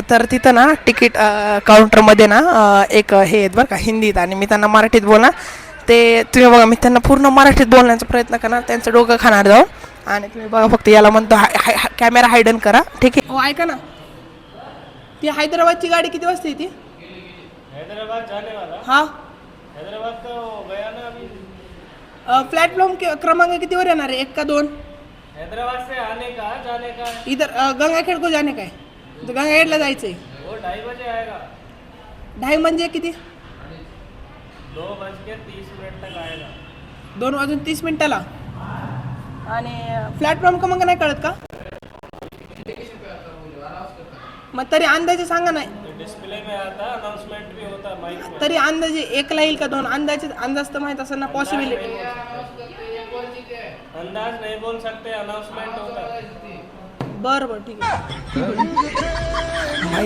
तर तिथं ना तिकीट काउंटरमध्ये ना एक हे आहेत बरं का हिंदीत आणि मी त्यांना मराठीत बोलणार. ते तुम्ही बघा मी त्यांना पूर्ण मराठीत बोलण्याचा प्रयत्न करणार त्यांचं डोकं खाणार जाऊन. आणि तुम्ही बघा फक्त याला म्हणतो कॅमेरा हायडन करा ठीक आहे. हो ऐका ना ती हैदराबादची गाडी किती वाजता येते? हैदराबाद जाने वाला। हां हैदराबाद का वो गया ना अभी। प्लॅटफॉर्म क्रमांक कितीवर येणार आहे 1 का 2? हैदराबाद से आने का जाने का इधर गंगाखेड को जाणे काय तर गंगाखेडला जायचं आहे. वो 2:30 बजे आएगा। 2:30 म्हणजे किती? 2:30 तक आएगा। 2:30 आणि प्लॅटफॉर्म क्रमांक नाही कळत का? मग तरी अंदाजे सांगा नाही. डिस्प्ले में आता अनाउंसमेंट भी होता माइक में। तरी अंदाजे 1 ला येईल का 2? अंदाज तर माहित असेल ना पॉसिबिलिटी. अंदाज नहीं बोल सकते अनाउंसमेंट होता। बरं ठीक आहे.